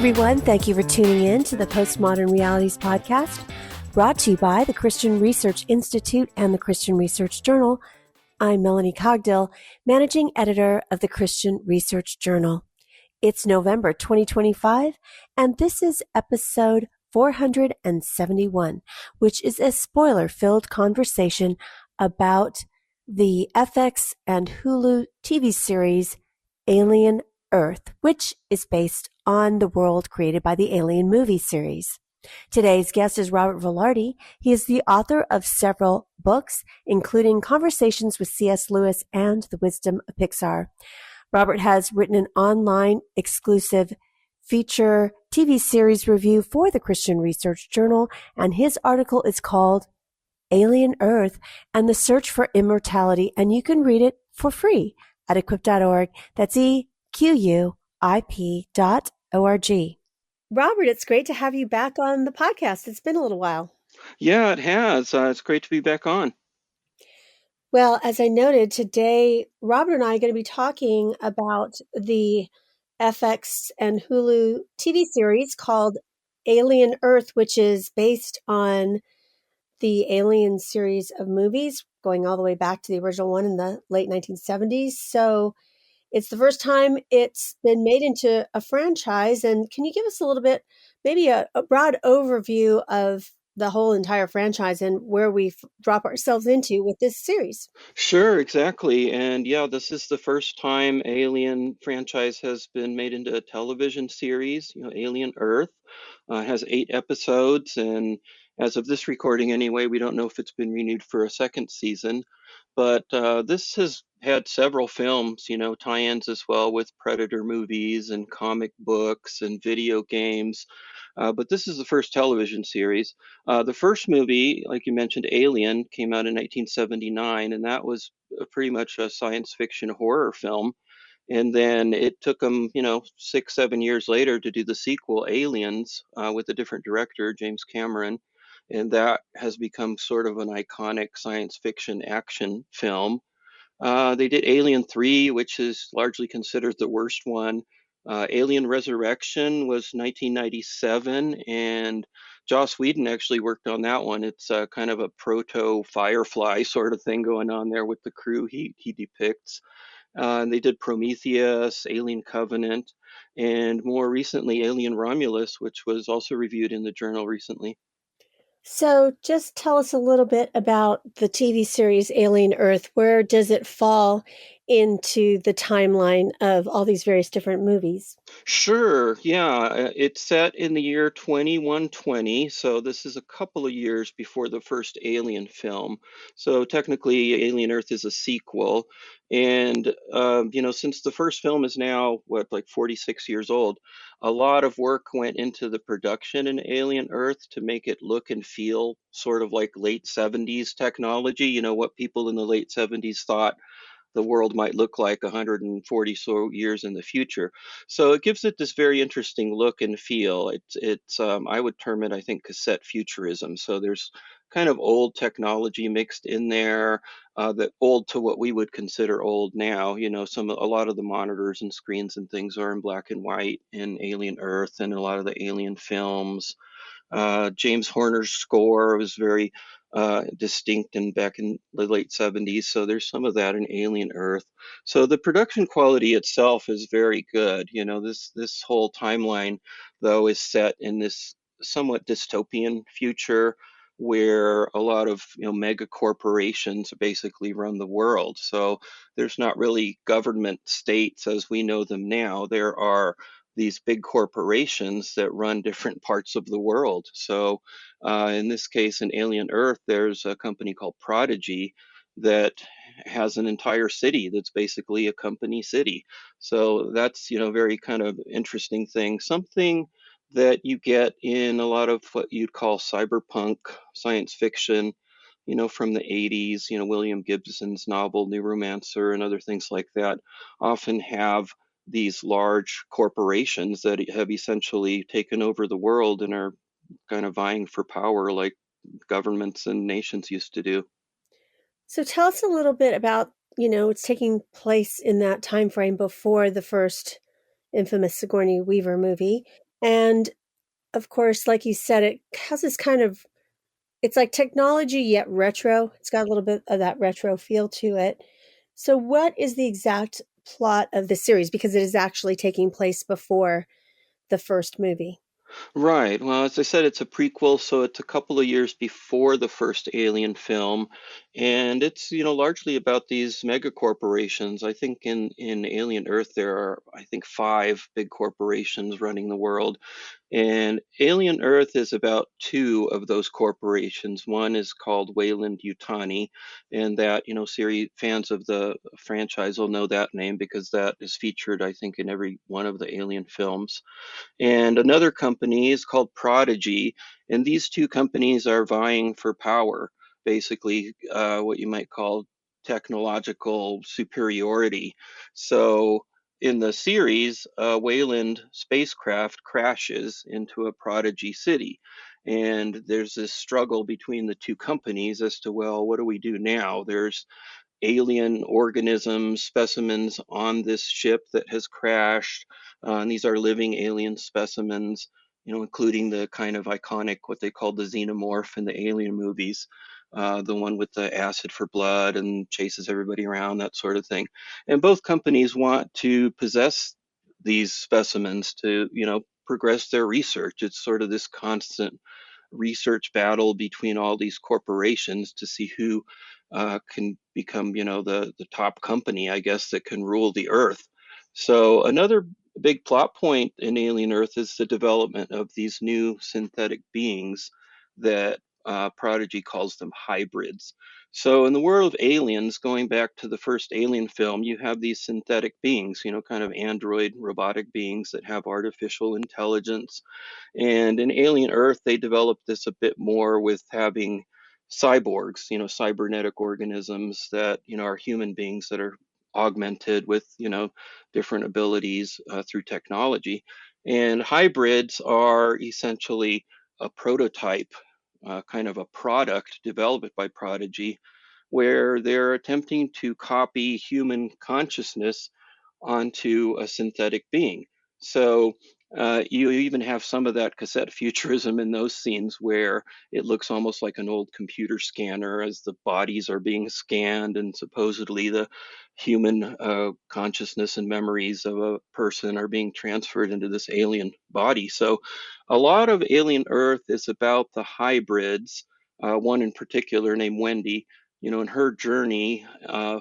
everyone. Thank you for tuning in to the Postmodern Realities podcast, brought to you by the Christian Research Institute and the Christian Research Journal. I'm Melanie Cogdill, managing editor of the Christian Research Journal. It's November 2025, and this is episode 471, which is a spoiler-filled conversation about the FX and Hulu TV series Alien Earth, which is based on the world created by the Alien movie series. Today's guest is Robert Velarde. He is the author of several books, including Conversations with C.S. Lewis and The Wisdom of Pixar. Robert has written an online exclusive feature TV series review for the Christian Research Journal, and his article is called Alien Earth and the Search for Immortality, and you can read it for free at equip.org. That's EQUIP.org. Robert, it's great to have you back on the podcast. It's been a little while. Yeah, it has. It's great to be back on. Well, as I noted, today, Robert and I are going to be talking about the FX and Hulu TV series called Alien Earth, which is based on the Alien series of movies going all the way back to the original one in the late 1970s. So it's the first time it's been made into a franchise. And can you give us a little bit, maybe a broad overview of the whole entire franchise and where we drop ourselves into with this series? Sure, exactly. And yeah, this is the first time Alien franchise has been made into a television series, Alien Earth. Has 8 episodes, and as of this recording anyway, we don't know if it's been renewed for a second season. But this has had several films, tie-ins as well with Predator movies and comic books and video games. But this is the first television series. The first movie, like you mentioned, Alien, came out in 1979, and that was pretty much a science fiction horror film. And then it took them, 6, 7 years later to do the sequel, Aliens, with a different director, James Cameron. And that has become sort of an iconic science fiction action film. They did Alien 3, which is largely considered the worst one. Alien Resurrection was 1997, and Joss Whedon actually worked on that one. It's kind of a proto Firefly sort of thing going on there with the crew he depicts. And they did Prometheus, Alien Covenant, and more recently, Alien Romulus, which was also reviewed in the journal recently. So just tell us a little bit about the TV series Alien Earth. Where does it fall into the timeline of all these various different movies? Sure, yeah. It's set in the year 2120, so this is a couple of years before the first Alien film. So technically, Alien Earth is a sequel. And, since the first film is now, like 46 years old, a lot of work went into the production in Alien Earth to make it look and feel sort of like late 70s technology, what people in the late 70s thought the world might look like 140 so years in the future. So it gives it this very interesting look and feel. It's I would term it, I think, cassette futurism. So there's kind of old technology mixed in there, that old to what we would consider old now. A lot of the monitors and screens and things are in black and white in Alien Earth and a lot of the Alien films. James Horner's score was very distinct and back in the late 70s, so there's some of that in Alien Earth. So the production quality itself is very good. This whole timeline, though, is set in this somewhat dystopian future where a lot of mega corporations basically run the world. So there's not really government states as we know them now. There are these big corporations that run different parts of the world. So, in this case, in Alien Earth, there's a company called Prodigy that has an entire city that's basically a company city. So that's very kind of interesting thing. Something that you get in a lot of what you'd call cyberpunk science fiction. From the 80s, William Gibson's novel New Romancer and other things like that often have these large corporations that have essentially taken over the world and are kind of vying for power like governments and nations used to do. So tell us a little bit about, it's taking place in that time frame before the first infamous Sigourney Weaver movie. And of course, like you said, it has this kind of, it's like technology yet retro. It's got a little bit of that retro feel to it. So, what is the exact plot of the series? Because it is actually taking place before the first movie. Right. Well, as I said, it's a prequel, so it's a couple of years before the first Alien film, and it's, largely about these mega corporations. I think in Alien Earth there are, I think, five big corporations running the world, and Alien Earth is about two of those corporations. One is called Wayland Yutani, and that, series fans of the franchise will know that name because that is featured, I think, in every one of the Alien films. And another company is called Prodigy, and these two companies are vying for power, basically what you might call technological superiority. So in the series, Wayland spacecraft crashes into a Prodigy city. And there's this struggle between the two companies as to, well, what do we do now? There's alien organisms, specimens on this ship that has crashed. And these are living alien specimens, including the kind of iconic, what they called the xenomorph in the Alien movies, the one with the acid for blood and chases everybody around, that sort of thing. And both companies want to possess these specimens to, progress their research. It's sort of this constant research battle between all these corporations to see who can become, the top company, I guess, that can rule the Earth. So another big plot point in Alien Earth is the development of these new synthetic beings that Prodigy calls them hybrids. So in the world of aliens, going back to the first Alien film, you have these synthetic beings, kind of android robotic beings that have artificial intelligence, and in Alien Earth, they developed this a bit more with having cyborgs, cybernetic organisms that, are human beings that are augmented with, different abilities through technology. And hybrids are essentially a prototype, kind of a product developed by Prodigy, where they're attempting to copy human consciousness onto a synthetic being. So you even have some of that cassette futurism in those scenes where it looks almost like an old computer scanner as the bodies are being scanned, and supposedly the human consciousness and memories of a person are being transferred into this alien body. So a lot of Alien Earth is about the hybrids, one in particular named Wendy, and her journey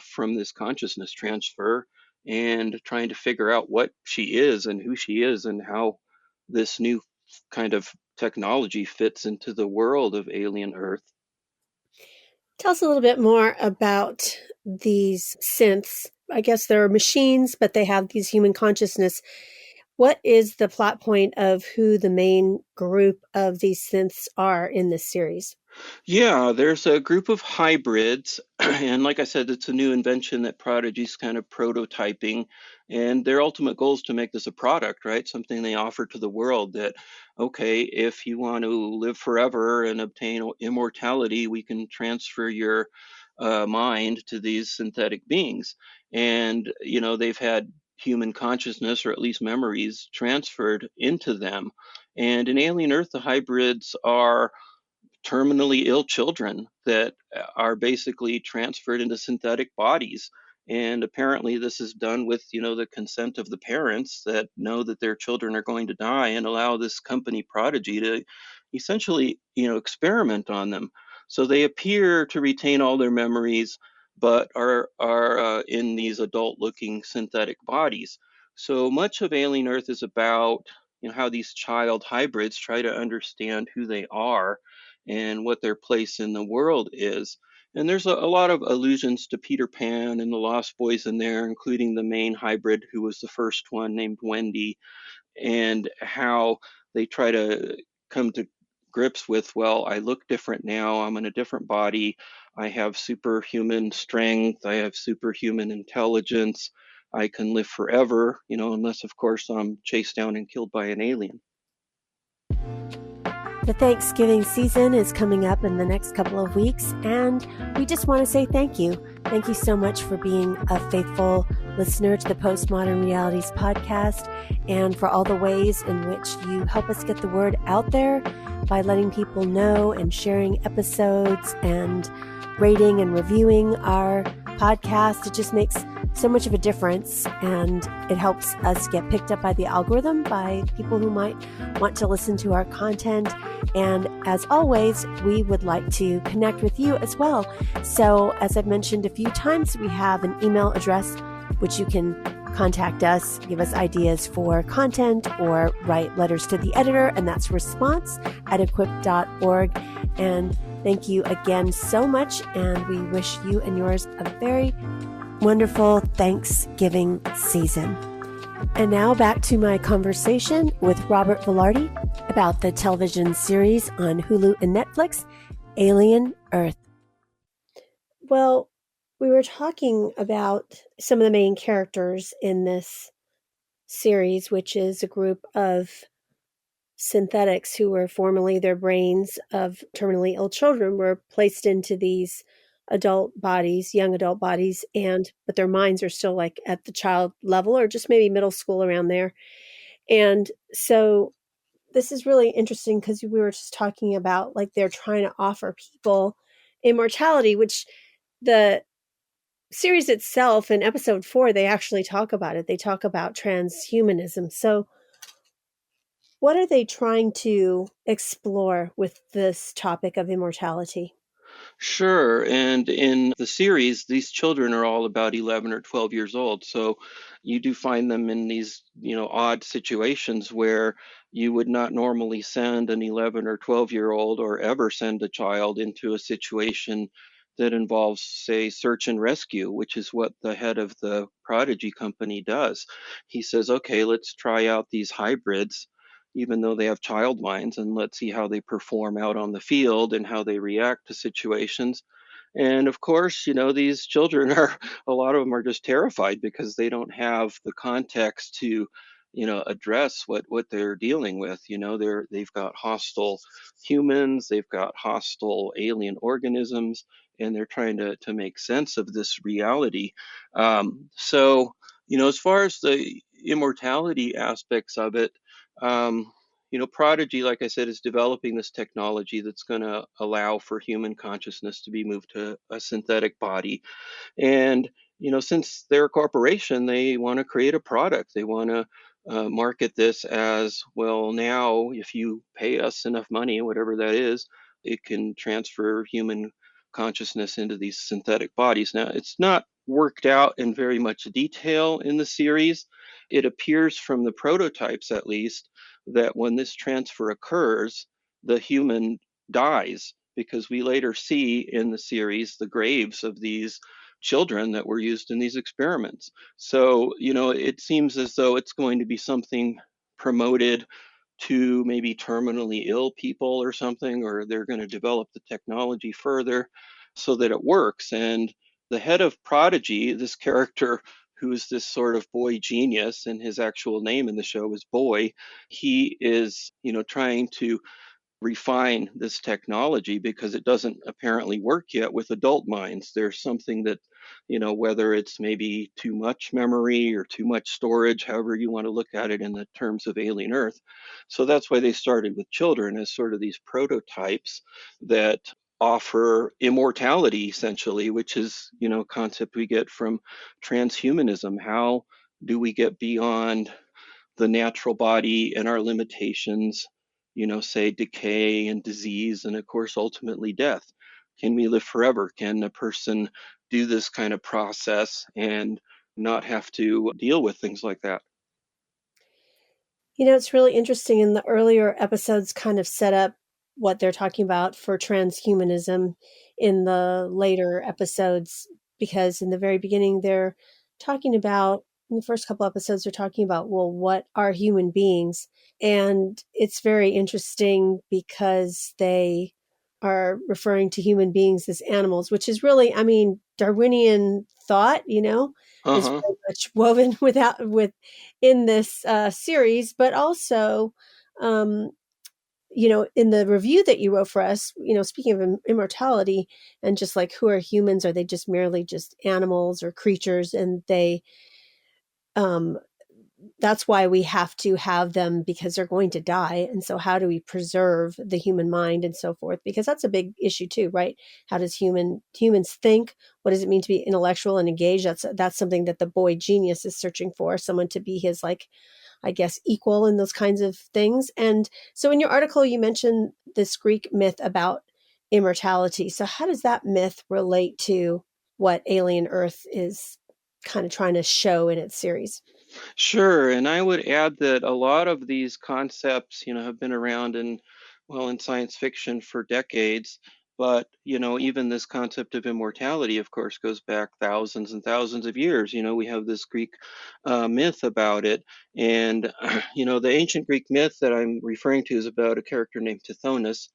from this consciousness transfer and trying to figure out what she is and who she is and how this new kind of technology fits into the world of Alien Earth. Tell us a little bit more about these synths. I guess they're machines, but they have these human consciousness. What is the plot point of who the main group of these synths are in this series? Yeah, there's a group of hybrids, and like I said, it's a new invention that Prodigy's kind of prototyping, and their ultimate goal is to make this a product, right? Something they offer to the world that, okay, if you want to live forever and obtain immortality, we can transfer your mind to these synthetic beings. And, they've had human consciousness or at least memories transferred into them. And in Alien Earth, the hybrids are terminally ill children that are basically transferred into synthetic bodies. And apparently, this is done with, the consent of the parents that know that their children are going to die and allow this company Prodigy to essentially, experiment on them. So they appear to retain all their memories, but are in these adult-looking synthetic bodies. So much of Alien Earth is about, how these child hybrids try to understand who they are and what their place in the world is. And there's a lot of allusions to Peter Pan and the Lost Boys in there, including the main hybrid, who was the first one, named Wendy, and how they try to come to grips with, well, I look different now. I'm in a different body. I have superhuman strength. I have superhuman intelligence. I can live forever, unless, of course, I'm chased down and killed by an alien. The Thanksgiving season is coming up in the next couple of weeks, and we just want to say thank you. Thank you so much for being a faithful listener to the Postmodern Realities podcast and for all the ways in which you help us get the word out there by letting people know and sharing episodes and rating and reviewing our podcast. It just makes so much of a difference, and it helps us get picked up by the algorithm, by people who might want to listen to our content. And as always, we would like to connect with you as well. So as I've mentioned a few times, we have an email address which you can contact us, give us ideas for content, or write letters to the editor, and that's response@equip.org. And thank you again so much, and we wish you and yours a very wonderful Thanksgiving season. And now back to my conversation with Robert Velarde about the television series on Hulu and Netflix, Alien Earth. Well, we were talking about some of the main characters in this series, which is a group of synthetics who were formerly their brains of terminally ill children were placed into these adult bodies, young adult bodies, but their minds are still like at the child level or just maybe middle school around there. And so this is really interesting because we were just talking about like they're trying to offer people immortality, which the series itself in episode 4, they actually talk about it. They talk about transhumanism. So what are they trying to explore with this topic of immortality? Sure. And in the series, these children are all about 11 or 12 years old. So you do find them in these, odd situations where you would not normally send an 11 or 12-year-old or ever send a child into a situation that involves, say, search and rescue, which is what the head of the Prodigy company does. He says, okay, let's try out these hybrids even though they have child minds, and let's see how they perform out on the field and how they react to situations. And of course, these children are, a lot of them are just terrified because they don't have the context to, address what they're dealing with. They've got hostile humans, they've got hostile alien organisms, and they're trying to make sense of this reality. So, as far as the immortality aspects of it, um, Prodigy, like I said, is developing this technology that's going to allow for human consciousness to be moved to a synthetic body. And, since they're a corporation, they want to create a product. They want to market this as, well, now if you pay us enough money, whatever that is, it can transfer human consciousness into these synthetic bodies. Now, it's not worked out in very much detail in the series. It appears from the prototypes, at least, that when this transfer occurs, the human dies, because we later see in the series the graves of these children that were used in these experiments. So, it seems as though it's going to be something promoted to maybe terminally ill people or something, or they're going to develop the technology further so that it works. And the head of Prodigy, this character who's this sort of boy genius, and his actual name in the show is Boy, he is, trying to refine this technology because it doesn't apparently work yet with adult minds. There's something that, whether it's maybe too much memory or too much storage, however you want to look at it in the terms of Alien Earth. So that's why they started with children as sort of these prototypes that offer immortality, essentially, which is, a concept we get from transhumanism. How do we get beyond the natural body and our limitations, say decay and disease, and of course, ultimately death? Can we live forever? Can a person do this kind of process and not have to deal with things like that? It's really interesting. In the earlier episodes, kind of set up what they're talking about for transhumanism in the later episodes, because in the very beginning, they're talking about, in the first couple episodes, they're talking about, well, what are human beings? And it's very interesting because they are referring to human beings as animals, which is really, I mean, Darwinian thought, is Uh-huh. very much woven with in this series, but also um, in the review that you wrote for us, speaking of immortality and just like who are humans, are they just merely just animals or creatures, and um that's why we have to have them, because they're going to die. And so how do we preserve the human mind and so forth, because that's a big issue too, right? How does humans think? What does it mean to be intellectual and engaged? That's something that the boy genius is searching for, someone to be his, like, I guess, equal in those kinds of things. And so in your article you mentioned this Greek myth about immortality. So how does that myth relate to what Alien Earth is kind of trying to show in its series? Sure, and I would add that a lot of these concepts, have been around in science fiction for decades. But, even this concept of immortality, of course, goes back thousands and thousands of years. We have this Greek myth about it. And, the ancient Greek myth that I'm referring to is about a character named Tithonus,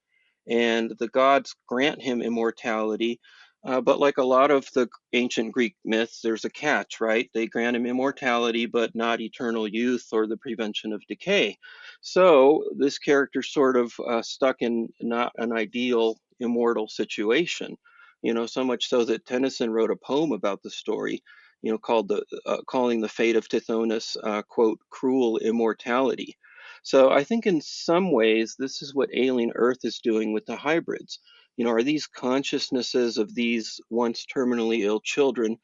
and the gods grant him immortality. But like a lot of the ancient Greek myths, there's a catch, right? They grant him immortality, but not eternal youth or the prevention of decay. So this character sort of stuck in not an ideal immortal situation, so much so that Tennyson wrote a poem about the story, called calling the fate of Tithonus, quote, cruel immortality. So I think in some ways, this is what Alien Earth is doing with the hybrids. Are these consciousnesses of these once terminally ill children,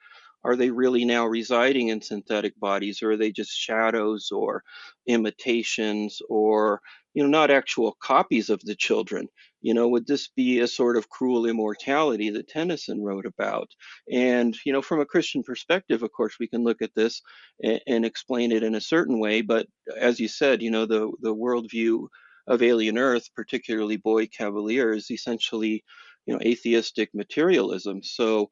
are they really now residing in synthetic bodies, or are they just shadows or imitations, or, not actual copies of the children? Would this be a sort of cruel immortality that Tennyson wrote about? And, from a Christian perspective, of course, we can look at this and explain it in a certain way. But as you said, the worldview of Alien Earth, particularly Boy Cavalier, is essentially, atheistic materialism. So,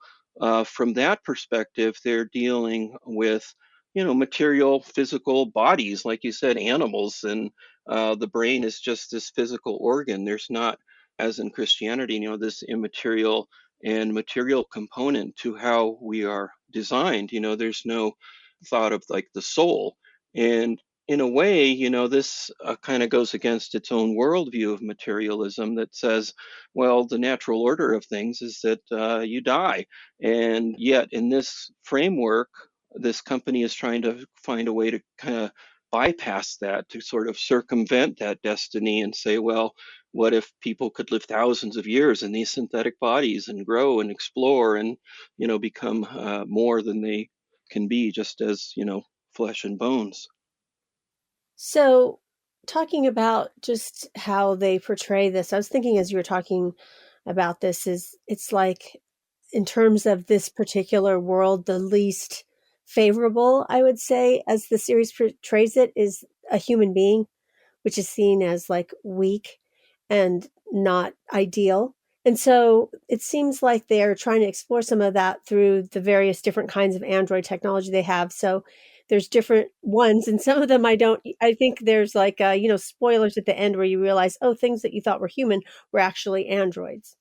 from that perspective, they're dealing with, material, physical bodies, like you said, animals, and the brain is just this physical organ. There's not, as in Christianity, this immaterial and material component to how we are designed. There's no thought of like the soul. And in a way, this kind of goes against its own worldview of materialism that says, well, the natural order of things is that you die. And yet, in this framework, this company is trying to find a way to kind of bypass that, to sort of circumvent that destiny and say, well, what if people could live thousands of years in these synthetic bodies and grow and explore and, become more than they can be, just as, flesh and bones? So, talking about just how they portray this, I was thinking as you were talking about this, is it's like, in terms of this particular world, the least favorable, I would say, as the series portrays it, is a human being, which is seen as like weak and not ideal. And so it seems like they're trying to explore some of that through the various different kinds of Android technology they have. So there's different ones, and some of them I think there's like, spoilers at the end where you realize, oh, things that you thought were human were actually androids.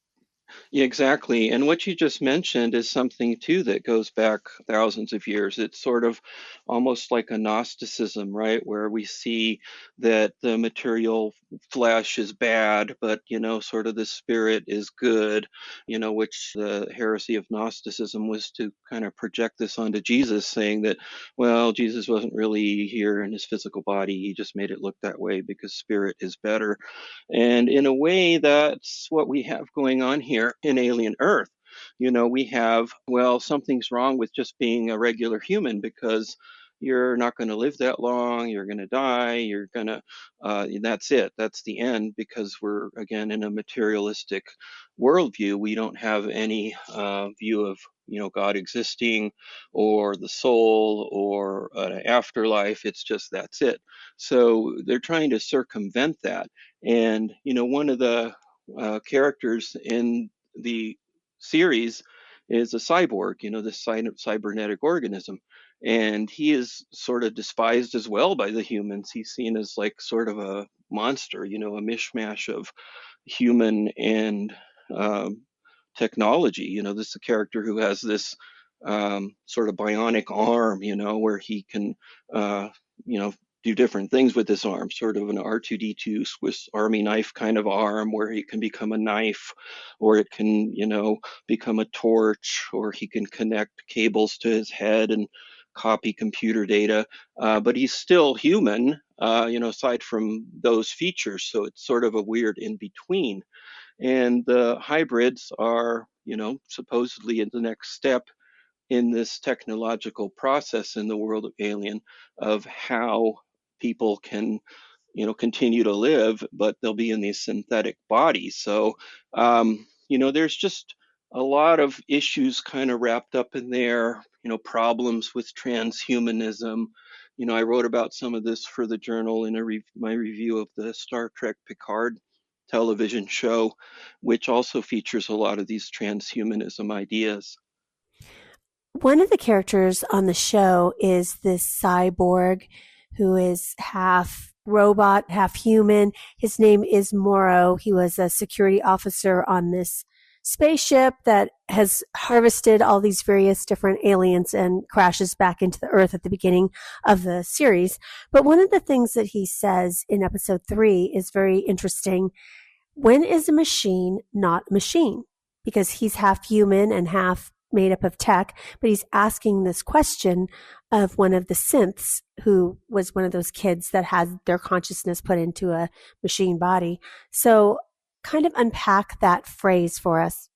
Yeah, exactly. And what you just mentioned is something too that goes back thousands of years. It's sort of almost like a Gnosticism, right? Where we see that the material flesh is bad, but, sort of the spirit is good, which the heresy of Gnosticism was to kind of project this onto Jesus, saying that, well, Jesus wasn't really here in his physical body. He just made it look that way because spirit is better. And in a way, that's what we have going on here in Alien Earth. We have, well, something's wrong with just being a regular human, because you're not going to live that long. You're going to die. That's it. That's the end, because we're, again, in a materialistic worldview. We don't have any view of, God existing or the soul or an afterlife. It's just that's it. So they're trying to circumvent that. And, one of the characters in the series is a cyborg, this cybernetic organism. And he is sort of despised as well by the humans. He's seen as like sort of a monster, a mishmash of human and um, technology. This is a character who has this sort of bionic arm, where he can, uh, do different things with this arm, sort of an R2D2 Swiss Army knife kind of arm where he can become a knife, or it can, become a torch, or he can connect cables to his head and copy computer data. But he's still human, aside from those features. So it's sort of a weird in between. And the hybrids are, supposedly in the next step in this technological process in the world of Alien of how people can, continue to live, but they'll be in these synthetic bodies. So, there's just a lot of issues kind of wrapped up in there, problems with transhumanism. I wrote about some of this for the journal in my review of the Star Trek Picard television show, which also features a lot of these transhumanism ideas. One of the characters on the show is this cyborg who is half robot, half human. His name is Morrow. He was a security officer on this spaceship that has harvested all these various different aliens and crashes back into the Earth at the beginning of the series. But one of the things that he says in episode 3 is very interesting. When is a machine not a machine? Because he's half human and half made up of tech, but he's asking this question of one of the synths who was one of those kids that had their consciousness put into a machine body. So kind of unpack that phrase for us.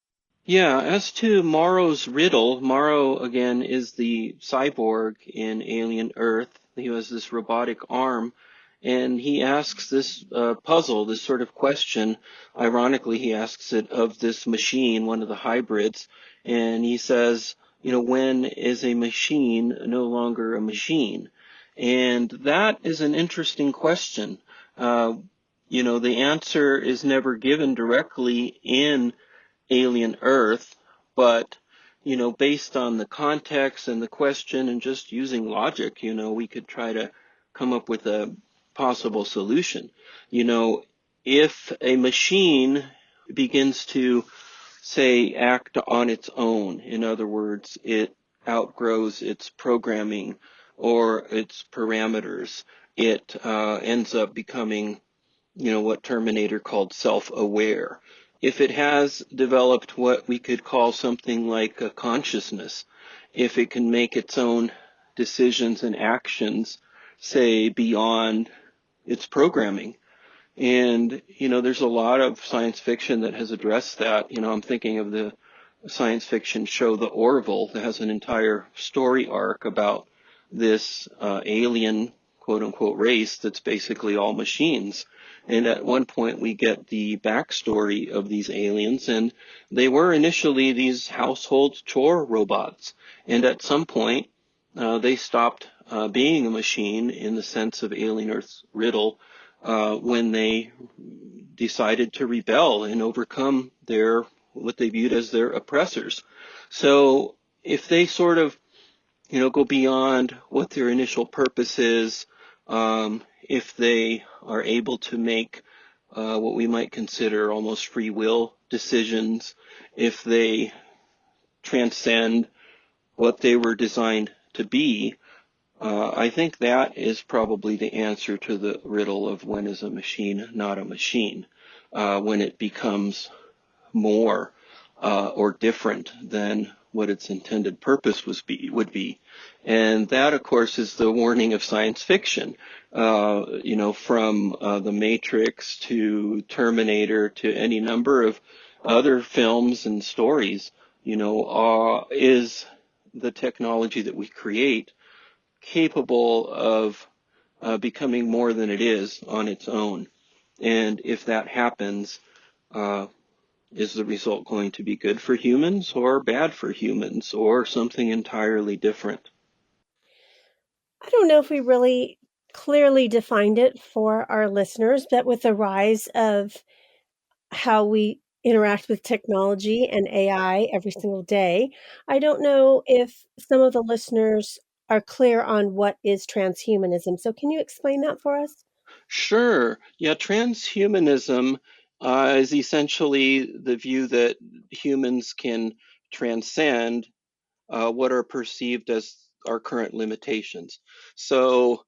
Yeah, as to Morrow's riddle, Morrow again is the cyborg in Alien Earth. He has this robotic arm, and he asks this puzzle, this sort of question. Ironically, he asks it of this machine, one of the hybrids, and he says, when is a machine no longer a machine? And that is an interesting question. The answer is never given directly in Alien Earth, but based on the context and the question and just using logic, we could try to come up with a possible solution. You know, if a machine begins to, say, act on its own, in other words, it outgrows its programming or its parameters, it ends up becoming what Terminator called self-aware. If it has developed what we could call something like a consciousness, if it can make its own decisions and actions, say, beyond its programming. And, there's a lot of science fiction that has addressed that. I'm thinking of the science fiction show The Orville that has an entire story arc about this alien quote unquote race that's basically all machines. And at one point we get the backstory of these aliens, and they were initially these household chore robots. And at some point they stopped being a machine in the sense of Alien Earth's riddle when they decided to rebel and overcome their what they viewed as their oppressors. So if they sort of, go beyond what their initial purpose is, if they are able to make what we might consider almost free will decisions, if they transcend what they were designed to be, I think that is probably the answer to the riddle of when is a machine not a machine, when it becomes more or different than what its intended purpose would be. And that, of course, is the warning of science fiction. From The Matrix to Terminator to any number of other films and stories, is the technology that we create capable of becoming more than it is on its own. And if that happens, uh, is the result going to be good for humans or bad for humans or something entirely different? I don't know if we really clearly defined it for our listeners, but with the rise of how we interact with technology and AI every single day, I don't know if some of the listeners are clear on what is transhumanism. So, can you explain that for us? Sure. Yeah, transhumanism is essentially the view that humans can transcend what are perceived as our current limitations. So,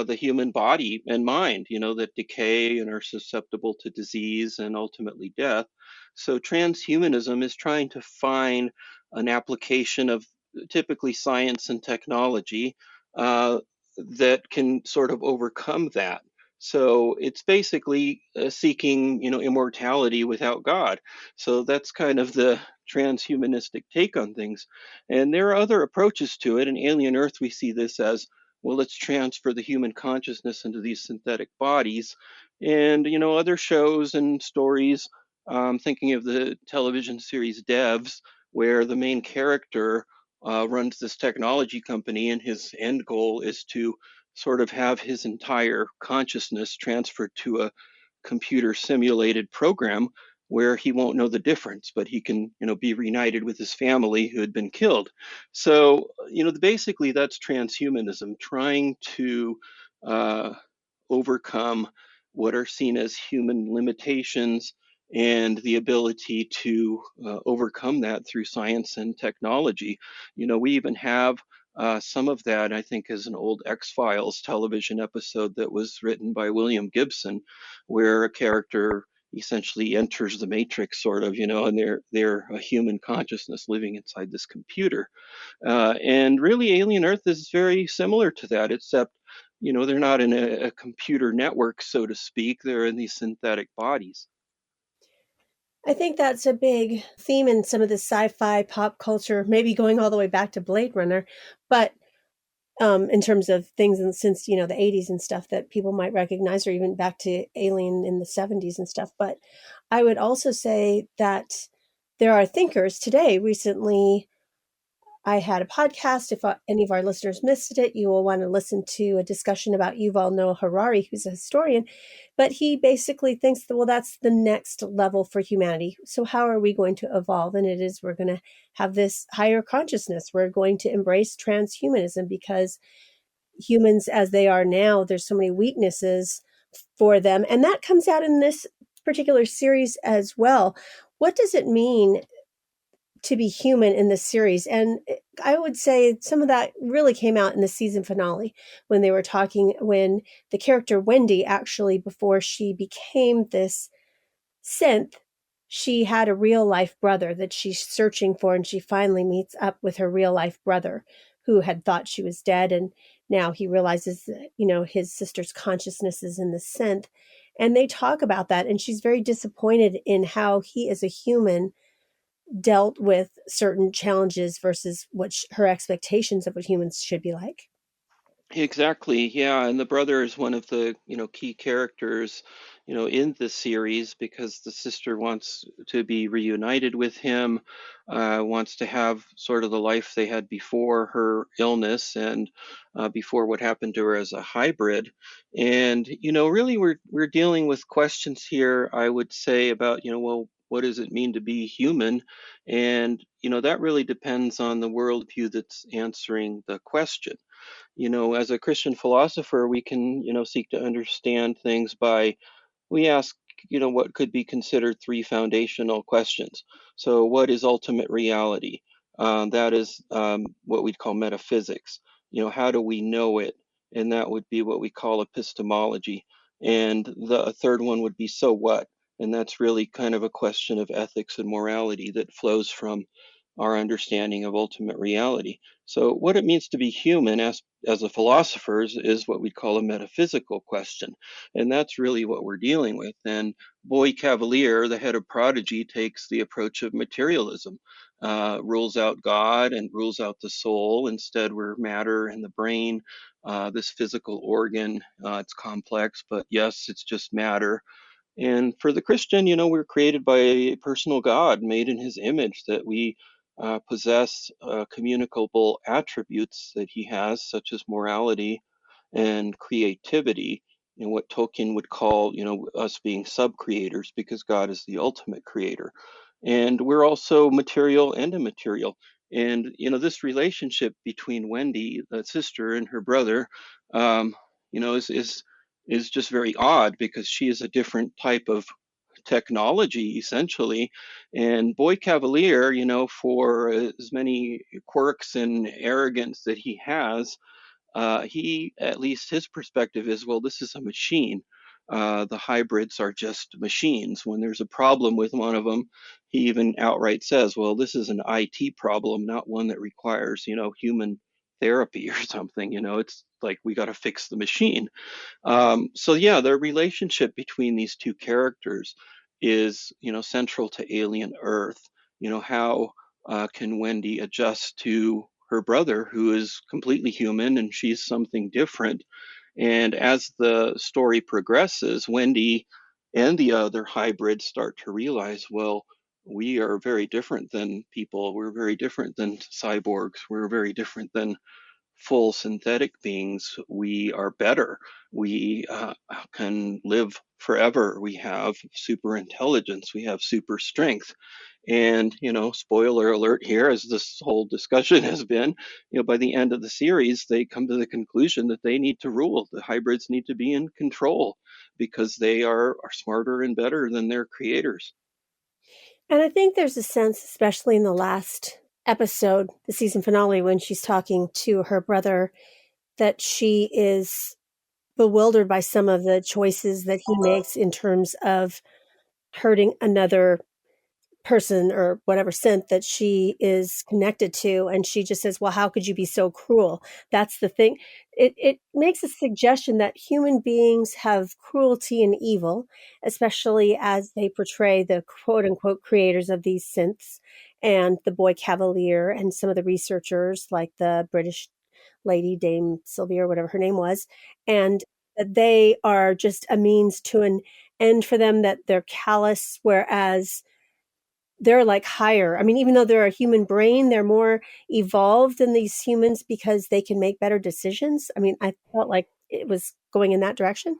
the human body and mind, that decay and are susceptible to disease and ultimately death. So transhumanism is trying to find an application of typically science and technology uh, that can sort of overcome that. So it's basically seeking, immortality without God. So that's kind of the transhumanistic take on things. And there are other approaches to it. In Alien Earth, we see this as, well, let's transfer the human consciousness into these synthetic bodies. And, other shows and stories, thinking of the television series Devs, where the main character runs this technology company, and his end goal is to sort of have his entire consciousness transferred to a computer simulated program where he won't know the difference, but he can, be reunited with his family who had been killed. So, basically that's transhumanism, trying to uh, overcome what are seen as human limitations and the ability to overcome that through science and technology. We even have some of that, I think, is an old X-Files television episode that was written by William Gibson, where a character essentially enters the matrix, sort of, and they're a human consciousness living inside this computer. And really, Alien Earth is very similar to that, except, they're not in a computer network, so to speak. They're in these synthetic bodies. I think that's a big theme in some of the sci-fi pop culture, maybe going all the way back to Blade Runner, but in terms of things and since the 80s and stuff that people might recognize, or even back to Alien in the 70s and stuff. But I would also say that there are thinkers today. Recently I had a podcast. If any of our listeners missed it, you will want to listen to a discussion about Yuval Noah Harari, who's a historian. But he basically thinks that, well, that's the next level for humanity. So how are we going to evolve? And it is, we're going to have this higher consciousness. We're going to embrace transhumanism because humans as they are now, there's so many weaknesses for them. And that comes out in this particular series as well. What does it mean to be human in this series? And I would say some of that really came out in the season finale when they were talking, when the character Wendy, actually, before she became this synth, she had a real life brother that she's searching for, and she finally meets up with her real life brother who had thought she was dead, and now he realizes that his sister's consciousness is in the synth. And they talk about that, and she's very disappointed in how he as a human dealt with certain challenges versus what her expectations of what humans should be like. Exactly. Yeah, and the brother is one of the, key characters, in the series because the sister wants to be reunited with him, wants to have sort of the life they had before her illness and before what happened to her as a hybrid. And, really we're dealing with questions here, I would say, about, well, what does it mean to be human? And, that really depends on the worldview that's answering the question. As a Christian philosopher, we can, seek to understand things by, we ask, what could be considered three foundational questions. So, what is ultimate reality? That is what we'd call metaphysics. How do we know it? And that would be what we call epistemology. And the third one would be so what? And that's really kind of a question of ethics and morality that flows from our understanding of ultimate reality. So, what it means to be human as a philosopher is what we call a metaphysical question. And that's really what we're dealing with. And Boy Cavalier, the head of Prodigy, takes the approach of materialism, rules out God and rules out the soul. Instead, we're matter and the brain, this physical organ. It's complex, but yes, it's just matter. And for the Christian, we're created by a personal God made in his image, that we possess communicable attributes that he has, such as morality and creativity, and what Tolkien would call, us being sub-creators because God is the ultimate creator. And we're also material and immaterial. And, this relationship between Wendy, the sister, and her brother, um, is just very odd because she is a different type of technology essentially. And Boy Cavalier, for as many quirks and arrogance that he has, he, at least his perspective is, well, this is a machine. The hybrids are just machines. When there's a problem with one of them, he even outright says, well, this is an IT problem, not one that requires, human therapy or something. It's like we got to fix the machine. So yeah, the relationship between these two characters is, central to Alien Earth. How can Wendy adjust to her brother, who is completely human and she's something different? And as the story progresses, Wendy and the other hybrids start to realize, well, we are very different than people. We're very different than cyborgs. We're very different than full synthetic beings. We are better. We can live forever. We have super intelligence. We have super strength. And, spoiler alert here, as this whole discussion has been, by the end of the series, they come to the conclusion that they need to rule. The hybrids need to be in control because they are smarter and better than their creators. And I think there's a sense, especially in the last episode, the season finale, when she's talking to her brother, that she is bewildered by some of the choices that he makes in terms of hurting another person or whatever synth that she is connected to. And she just says, well, how could you be so cruel? That's the thing. It makes a suggestion that human beings have cruelty and evil, especially as they portray the quote unquote creators of these synths and the boy Cavalier and some of the researchers like the British lady Dame Sylvia or whatever her name was. And that they are just a means to an end for them, that they're callous, whereas they're like higher. I mean, even though they're a human brain, they're more evolved than these humans because they can make better decisions. I mean, I felt like it was going in that direction.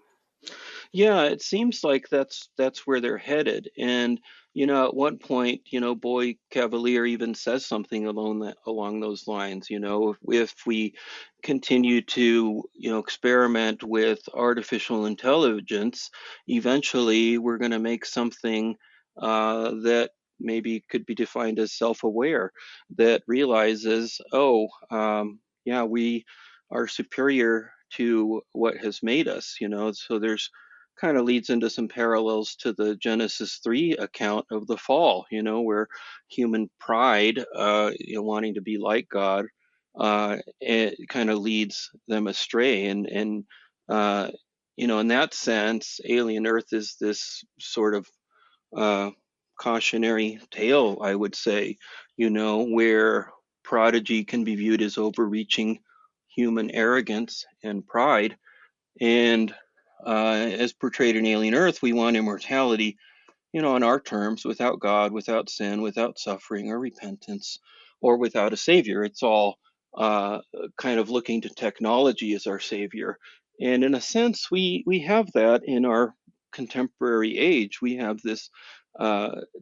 Yeah, it seems like that's where they're headed. And at one point, Boy Cavalier even says something along those lines. If we continue to experiment with artificial intelligence, eventually we're going to make something that maybe could be defined as self-aware, that realizes, oh, yeah, we are superior to what has made us. So there's kind of leads into some parallels to the Genesis 3 account of the fall, where human pride, wanting to be like God, it kind of leads them astray. Uh, in that sense, Alien Earth is this sort of uh, cautionary tale, I would say, where prodigy can be viewed as overreaching human arrogance and pride, and as portrayed in Alien Earth, we want immortality, on our terms, without God, without sin, without suffering or repentance, or without a savior. It's all uh, kind of looking to technology as our savior. And in a sense, we have that in our contemporary age. We have this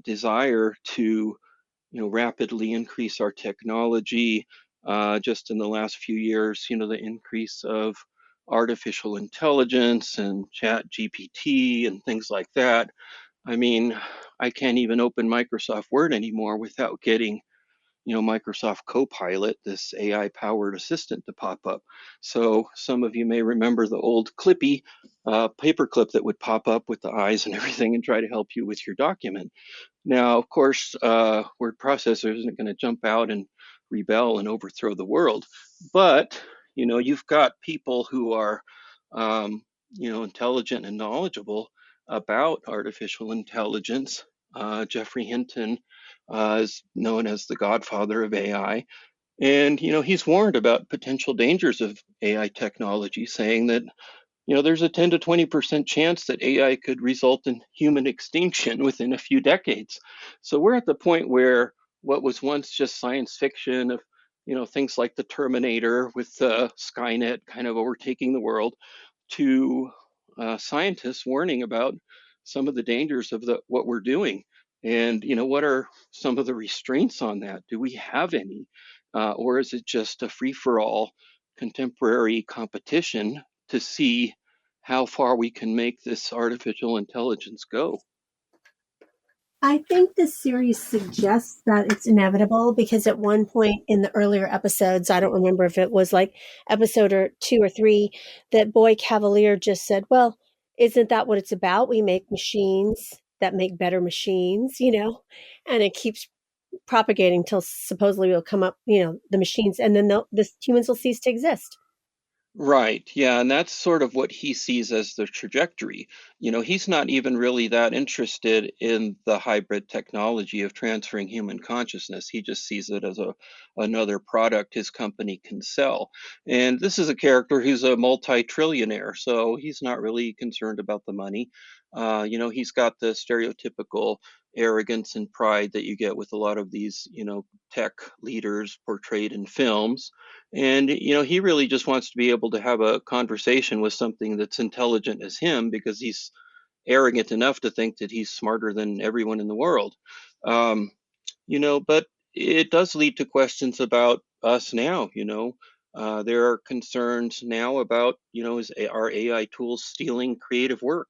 desire to rapidly increase our technology. Just in the last few years, the increase of artificial intelligence and chat GPT and things like that. I mean, I can't even open Microsoft Word anymore without getting, Microsoft Copilot, this AI powered assistant, to pop up. So some of you may remember the old Clippy paperclip that would pop up with the eyes and everything and try to help you with your document. Now, of course, word processor isn't going to jump out and rebel and overthrow the world, but you've got people who are, intelligent and knowledgeable about artificial intelligence. Jeffrey Hinton is known as the godfather of AI, and he's warned about potential dangers of AI technology, saying that there's a 10 to 20% chance that AI could result in human extinction within a few decades. So we're at the point where what was once just science fiction of, things like the Terminator with Skynet kind of overtaking the world, to scientists warning about some of the dangers of what we're doing. And what are some of the restraints on that? Do we have any, or is it just a free-for-all contemporary competition to see how far we can make this artificial intelligence go? I think the series suggests that it's inevitable because at one point in the earlier episodes, I don't remember if it was like episode or two or three, that Boy Cavalier just said, well, isn't that what it's about? We make machines that make better machines, and it keeps propagating till supposedly will come up, the machines, and then the humans will cease to exist. Right. Yeah. And that's sort of what he sees as the trajectory. He's not even really that interested in the hybrid technology of transferring human consciousness. He just sees it as another product his company can sell. And this is a character who's a multi-trillionaire, so he's not really concerned about the money. He's got the stereotypical arrogance and pride that you get with a lot of these, tech leaders portrayed in films. And, he really just wants to be able to have a conversation with something that's intelligent as him because he's arrogant enough to think that he's smarter than everyone in the world. Um, but it does lead to questions about us now. There are concerns now about, are AI tools stealing creative work?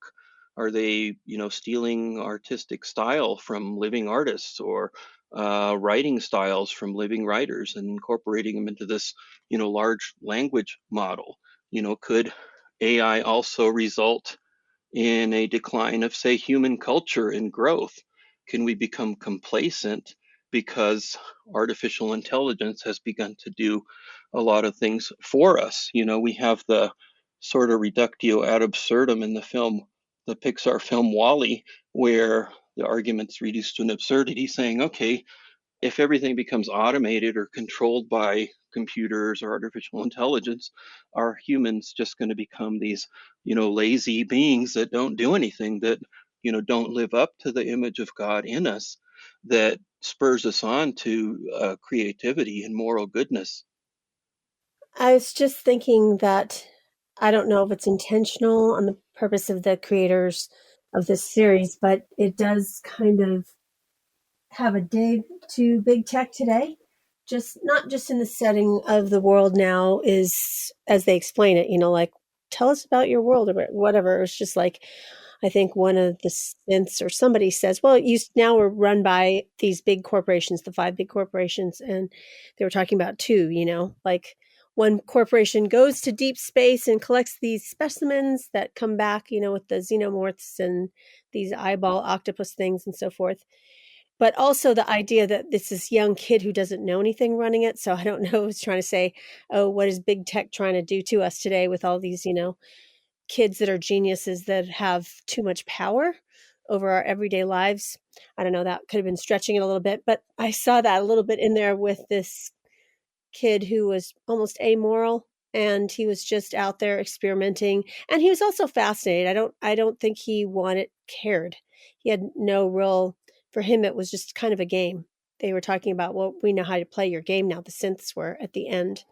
Are they, stealing artistic style from living artists or writing styles from living writers and incorporating them into this, large language model? Could AI also result in a decline of, say, human culture and growth? Can we become complacent because artificial intelligence has begun to do a lot of things for us? We have the sort of reductio ad absurdum in the Pixar film Wall-E, where the argument's reduced to an absurdity, saying, okay, if everything becomes automated or controlled by computers or artificial intelligence, are humans just going to become these, lazy beings that don't do anything, that, don't live up to the image of God in us, that spurs us on to creativity and moral goodness? I was just thinking that I don't know if it's intentional on the purpose of the creators of this series, but it does kind of have a dig to big tech today. Just not just in the setting of the world now is as they explain it, like tell us about your world or whatever. It's just like I think one of the synths or somebody says, well, you now we're run by these big corporations, the five big corporations, and they were talking about two, like one corporation goes to deep space and collects these specimens that come back, with the xenomorphs and these eyeball octopus things and so forth, but also the idea that this young kid who doesn't know anything running it. So I don't know. It's trying to say, oh, what is big tech trying to do to us today with all these, kids that are geniuses that have too much power over our everyday lives? I don't know. That could have been stretching it a little bit, but I saw that a little bit in there with this kid who was almost amoral, and he was just out there experimenting, and he was also fascinated. I don't think he wanted cared. He had no real, for him it was just kind of a game. They were talking about, well, we know how to play your game now, the synths were at the end.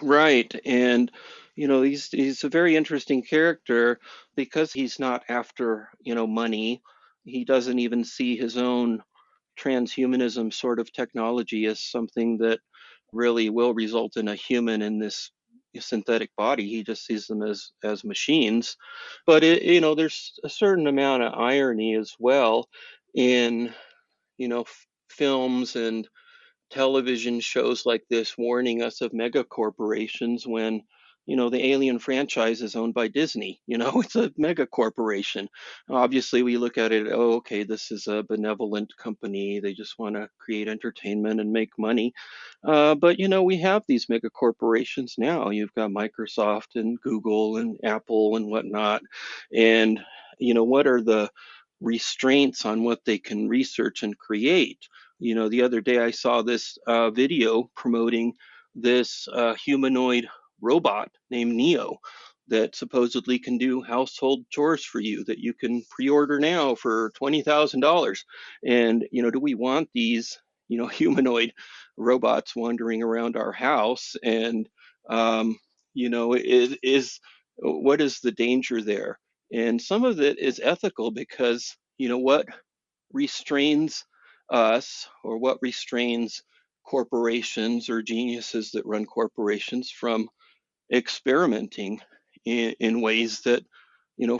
Right. And, he's a very interesting character because he's not after, money. He doesn't even see his own transhumanism sort of technology as something that really will result in a human in this synthetic body. He just sees them as machines. But there's a certain amount of irony as well in, films and television shows like this warning us of mega corporations when, the Alien franchise is owned by Disney. It's a mega corporation. Obviously, we look at it, oh, okay, this is a benevolent company. They just want to create entertainment and make money. But, we have these mega corporations now. You've got Microsoft and Google and Apple and whatnot. And, what are the restraints on what they can research and create? The other day I saw this video promoting this humanoid robot named Neo that supposedly can do household chores for you that you can pre-order now for $20,000. And, do we want these, humanoid robots wandering around our house? And, what is the danger there? And some of it is ethical because, what restrains us, or what restrains corporations or geniuses that run corporations from experimenting in ways that,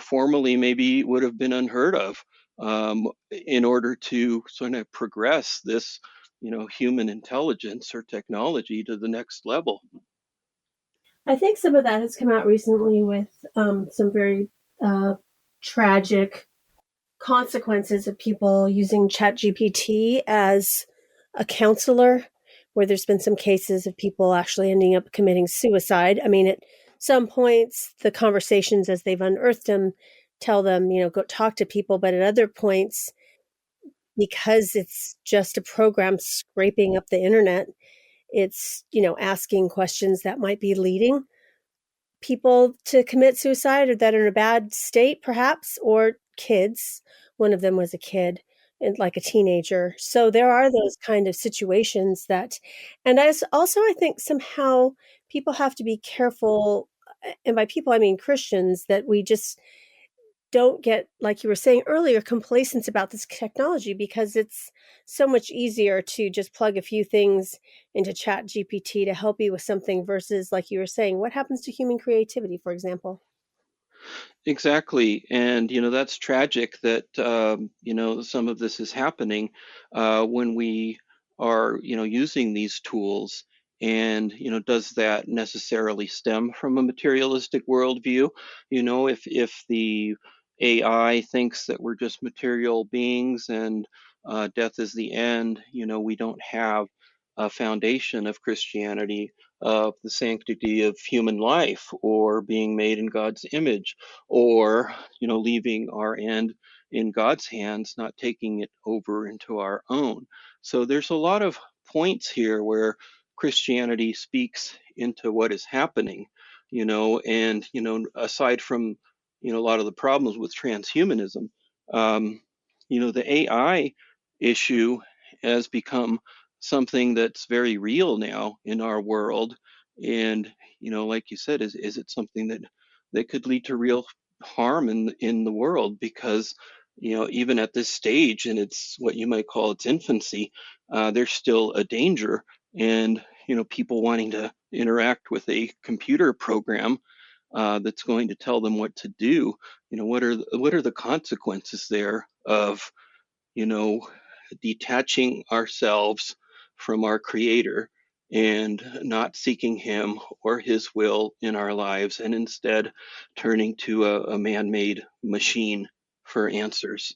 formerly maybe would have been unheard of. in order to sort of progress this, human intelligence or technology to the next level. I think some of that has come out recently with some very uh, tragic consequences of people using ChatGPT as a counselor, where there's been some cases of people actually ending up committing suicide. I mean, at some points, the conversations as they've unearthed them tell them, go talk to people. But at other points, because it's just a program scraping up the internet, it's, asking questions that might be leading people to commit suicide or that are in a bad state, perhaps, or kids. One of them was a kid and like a teenager. So there are those kind of situations that, and as also, I think somehow people have to be careful. And by people, I mean Christians, that we just don't get, like you were saying earlier, complacent about this technology because it's so much easier to just plug a few things into Chat GPT to help you with something versus, like you were saying, what happens to human creativity, for example? Exactly. And, that's tragic that, some of this is happening when we are, using these tools. And, does that necessarily stem from a materialistic worldview? If the AI thinks that we're just material beings and death is the end, we don't have a foundation of Christianity, of the sanctity of human life or being made in God's image, or leaving our end in God's hands, not taking it over into our own. So there's a lot of points here where Christianity speaks into what is happening, and aside from a lot of the problems with transhumanism, um, the AI issue has become something that's very real now in our world. And like you said, is it something that could lead to real harm in the world? Because even at this stage, and it's what you might call its infancy, there's still a danger. And people wanting to interact with a computer program that's going to tell them what to do, what are the consequences there of you know detaching ourselves from our creator and not seeking him or his will in our lives, and instead turning to a man-made machine for answers.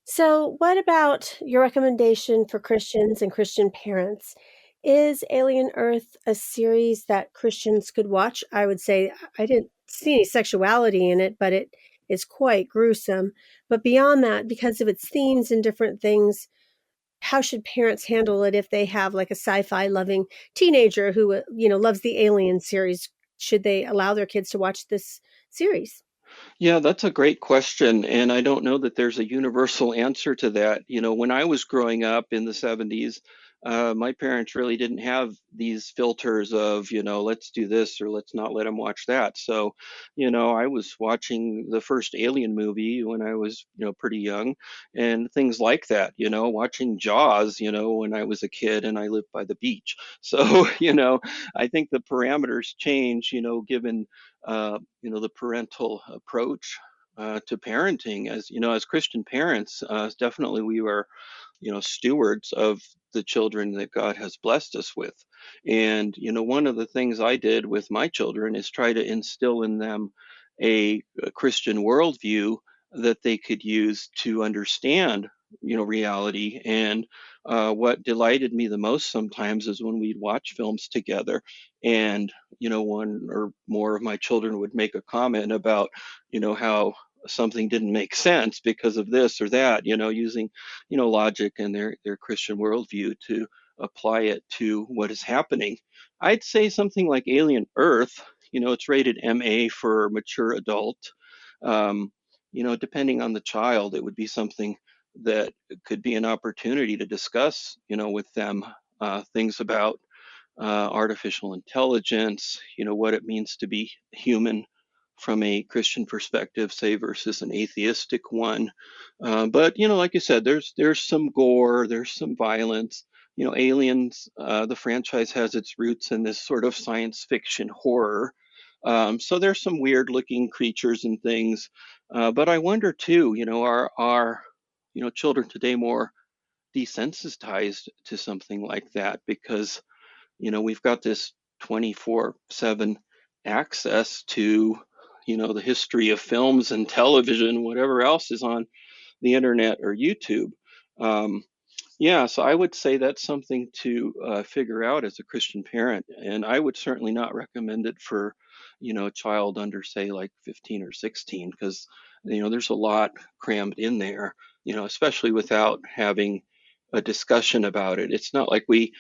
So, what about your recommendation for Christians and Christian parents? Is Alien Earth a series that Christians could watch? I would say I didn't see any sexuality in it, but it is quite gruesome. But beyond that, because of its themes and different things, how should parents handle it if they have like a sci-fi loving teenager who loves the Alien series? Should they allow their kids to watch this series? Yeah, that's a great question. And I don't know that there's a universal answer to that. When I was growing up in the 70s, my parents really didn't have these filters of, let's do this or let's not let them watch that. So, I was watching the first Alien movie when I was, pretty young, and things like that, watching Jaws, when I was a kid and I lived by the beach. So, I think the parameters change, given the parental approach to parenting. As as Christian parents, definitely we were stewards of the children that God has blessed us with. And one of the things I did with my children is try to instill in them a Christian worldview that they could use to understand reality. And what delighted me the most sometimes is when we'd watch films together, and one or more of my children would make a comment about how something didn't make sense because of this or that, using logic and their Christian worldview to apply it to what is happening. I'd say something like Alien Earth. It's rated MA for mature adult. Um, Depending on the child, it would be something that could be an opportunity to discuss, with them things about artificial intelligence, what it means to be human from a Christian perspective, say, versus an atheistic one. But like you said, there's some gore, there's some violence. Aliens, the franchise has its roots in this sort of science fiction horror. So there's some weird looking creatures and things. But I wonder too, are children today more desensitized to something like that because we've got this 24/7 access to the history of films and television, whatever else is on the internet or YouTube. Um, yeah, so I would say that's something to figure out as a Christian parent, and I would certainly not recommend it for, a child under, say, like 15 or 16, because, there's a lot crammed in there, especially without having a discussion about it. It's not like we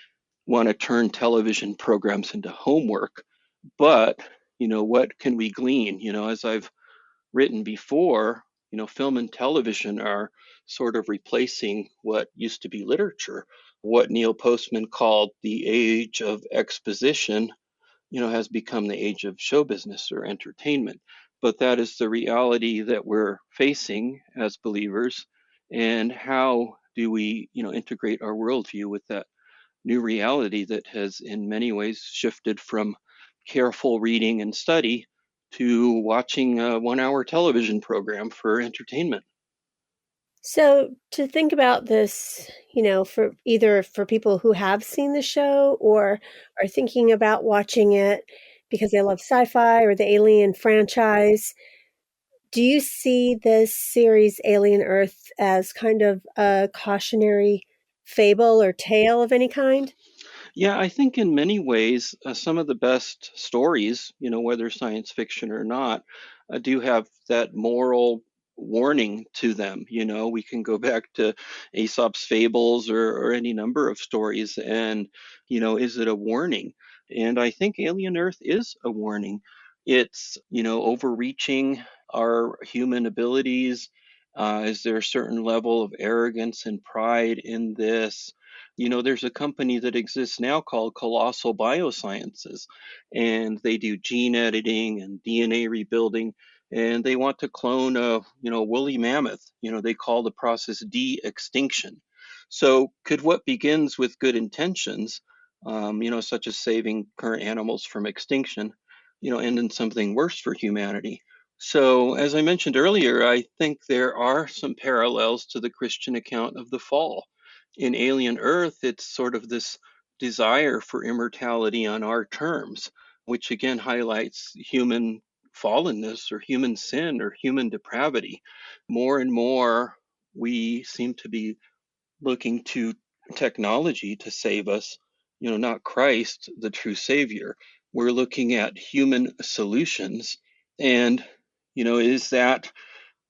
want to turn television programs into homework, but, what can we glean? As I've written before, film and television are sort of replacing what used to be literature. What Neil Postman called the age of exposition, has become the age of show business or entertainment. But that is the reality that we're facing as believers. And how do we, integrate our worldview with that new reality that has, in many ways, shifted from careful reading and study to watching a 1 hour television program for entertainment? So to think about this, for either for people who have seen the show or are thinking about watching it because they love sci-fi or the Alien franchise, do you see this series Alien Earth as kind of a cautionary fable or tale of any kind? Yeah, I think in many ways, some of the best stories, whether science fiction or not, do have that moral warning to them. We can go back to Aesop's fables or any number of stories, and, is it a warning? And I think Alien Earth is a warning. It's, overreaching our human abilities. Is there a certain level of arrogance and pride in this? There's a company that exists now called Colossal Biosciences, and they do gene editing and DNA rebuilding, and they want to clone a, woolly mammoth. They call the process de-extinction. So could what begins with good intentions, such as saving current animals from extinction, end in something worse for humanity? So, as I mentioned earlier, I think there are some parallels to the Christian account of the fall. In Alien Earth, it's sort of this desire for immortality on our terms, which again highlights human fallenness or human sin or human depravity. More and more, we seem to be looking to technology to save us, not Christ, the true Savior. We're looking at human solutions. And, is that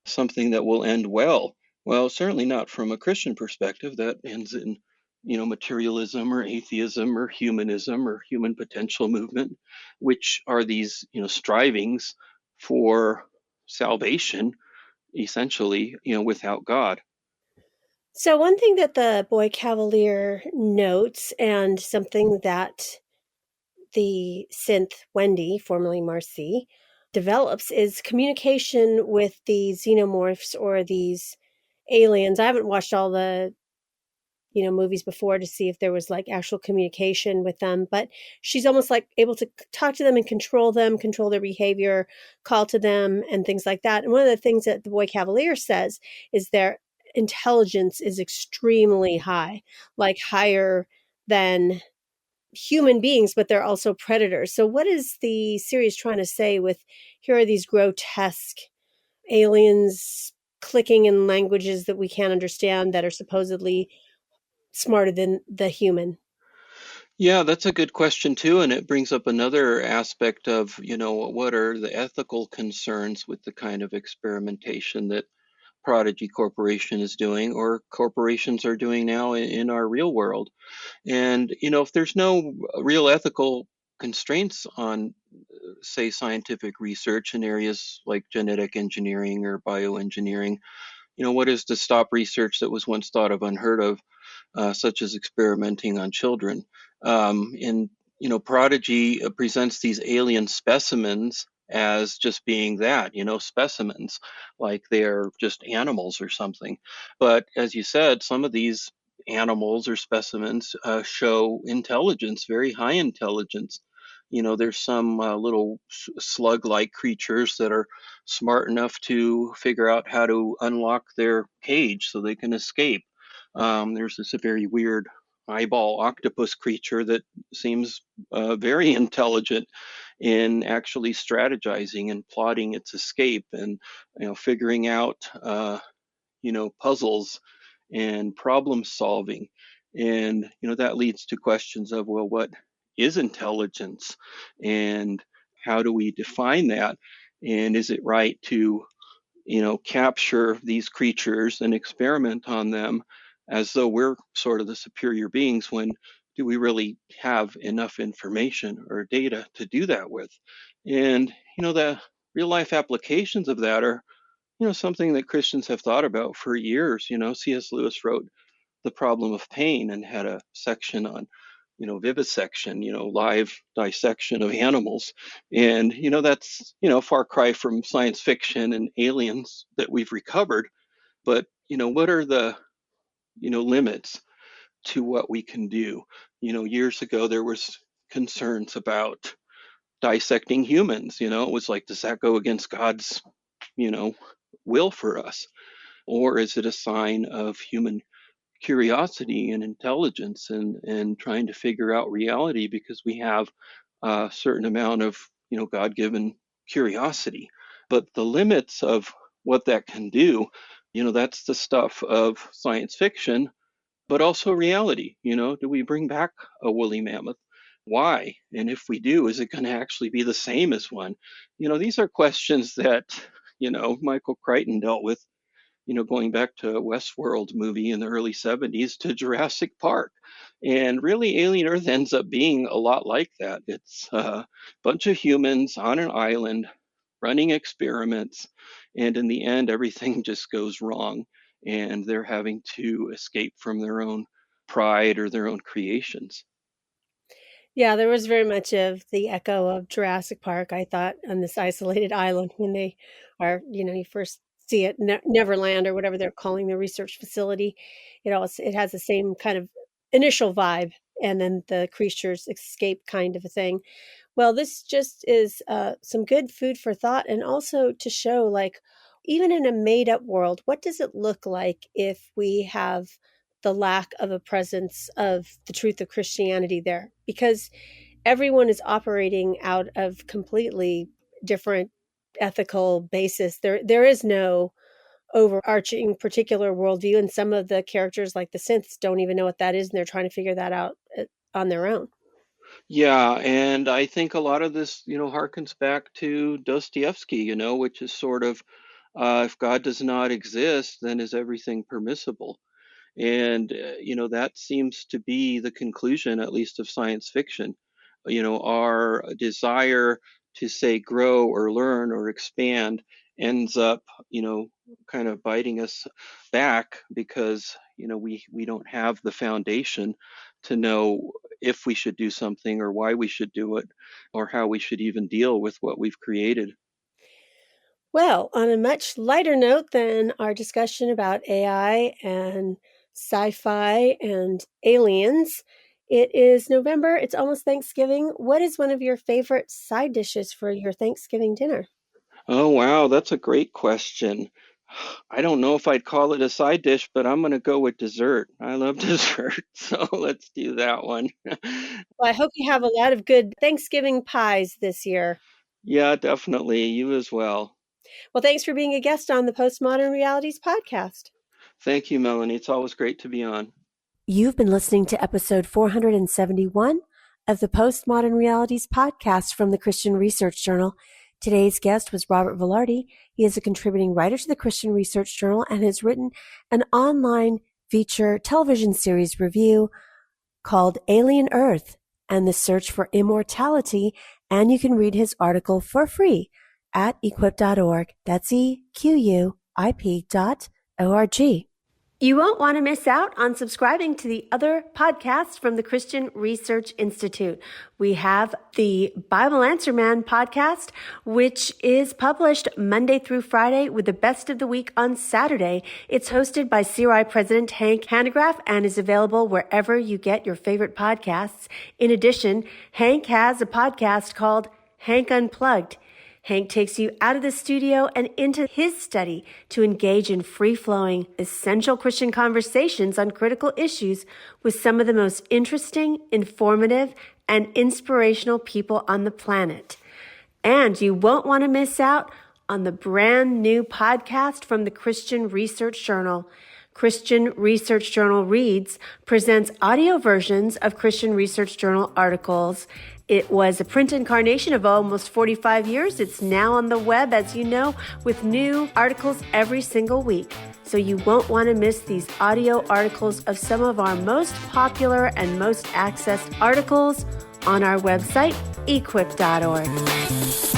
something that will end well? Well, certainly not from a Christian perspective. That ends in, materialism or atheism or humanism or human potential movement, which are these, strivings for salvation, essentially, without God. So one thing that the Boy Cavalier notes, and something that the synth Wendy, formerly Marcy, develops, is communication with the xenomorphs or these aliens. I haven't watched all the movies before to see if there was like actual communication with them, but she's almost like able to talk to them and control their behavior, call to them and things like that. And one of the things that the Boy Cavalier says is their intelligence is extremely high, like higher than human beings, but they're also predators. So what is the series trying to say with, here are these grotesque aliens clicking in languages that we can't understand that are supposedly smarter than the human? Yeah, that's a good question too, and it brings up another aspect of, what are the ethical concerns with the kind of experimentation that Prodigy Corporation is doing or corporations are doing now in our real world. And, if there's no real ethical constraints on, say, scientific research in areas like genetic engineering or bioengineering, what is to stop research that was once thought of unheard of, such as experimenting on children? And Prodigy presents these alien specimens as just being that, specimens, like they're just animals or something. But as you said, some of these animals or specimens show intelligence, very high intelligence. There's some little slug-like creatures that are smart enough to figure out how to unlock their cage so they can escape. There's this very weird eyeball octopus creature that seems very intelligent in actually strategizing and plotting its escape and figuring out puzzles and problem solving. And that leads to questions of, well, what is intelligence and how do we define that? And is it right to capture these creatures and experiment on them as though we're sort of the superior beings when do we really have enough information or data to do that with? And, the real life applications of that are, something that Christians have thought about for years. C.S. Lewis wrote The Problem of Pain and had a section on vivisection, live dissection of animals. And, that's, far cry from science fiction and aliens that we've recovered. But, what are the, limits to what we can do? Years ago, there was concerns about dissecting humans. It was like, does that go against God's, you know, will for us? Or is it a sign of human curiosity and intelligence and trying to figure out reality because we have a certain amount of God-given curiosity? But the limits of what that can do, that's the stuff of science fiction, but also reality. Do we bring back a woolly mammoth? Why? And if we do, is it going to actually be the same as one? These are questions that Michael Crichton dealt with, going back to a Westworld movie in the early 70s to Jurassic Park. And really, Alien Earth ends up being a lot like that. It's a bunch of humans on an island running experiments. And in the end, everything just goes wrong. And they're having to escape from their own pride or their own creations. Yeah, there was very much of the echo of Jurassic Park, I thought, on this isolated island when they are, you first see it, Neverland or whatever they're calling the research facility. It has the same kind of initial vibe, and then the creatures escape kind of a thing. Well, this just is some good food for thought, and also to show, like, even in a made up world, what does it look like if we have the lack of a presence of the truth of Christianity there? Because everyone is operating out of completely different ethical basis. There is no overarching particular worldview, and some of the characters, like the synths, don't even know what that is, and they're trying to figure that out on their own. Yeah, and I think a lot of this, harkens back to Dostoevsky, which is sort of if God does not exist, then is everything permissible? And, that seems to be the conclusion, at least of science fiction. Our desire to say grow or learn or expand ends up, kind of biting us back because, we don't have the foundation to know if we should do something or why we should do it or how we should even deal with what we've created. Well, on a much lighter note than our discussion about AI and sci fi and aliens, it is November. It's almost Thanksgiving. What is one of your favorite side dishes for your Thanksgiving dinner? Oh, wow, that's a great question. I don't know if I'd call it a side dish, but I'm going to go with dessert. I love dessert, so let's do that one. Well, I hope you have a lot of good Thanksgiving pies this year. Yeah, definitely. You as well. Well, thanks for being a guest on the Postmodern Realities podcast. Thank you, Melanie. It's always great to be on. You've been listening to episode 471 of the Postmodern Realities podcast from the Christian Research Journal. Today's guest was Robert Velarde. He is a contributing writer to the Christian Research Journal and has written an online feature television series review called Alien Earth and the Search for Immortality, and you can read his article for free at equip.org. That's EQUIP.org. You won't want to miss out on subscribing to the other podcasts from the Christian Research Institute. We have the Bible Answer Man podcast, which is published Monday through Friday with the best of the week on Saturday. It's hosted by CRI President Hank Hanegraaff and is available wherever you get your favorite podcasts. In addition, Hank has a podcast called Hank Unplugged. Hank takes you out of the studio and into his study to engage in free-flowing, essential Christian conversations on critical issues with some of the most interesting, informative, and inspirational people on the planet. And you won't want to miss out on the brand new podcast from the Christian Research Journal. Christian Research Journal Reads presents audio versions of Christian Research Journal articles. It was a print incarnation of almost 45 years. It's now on the web, as you know, with new articles every single week. So you won't want to miss these audio articles of some of our most popular and most accessed articles on our website, equip.org.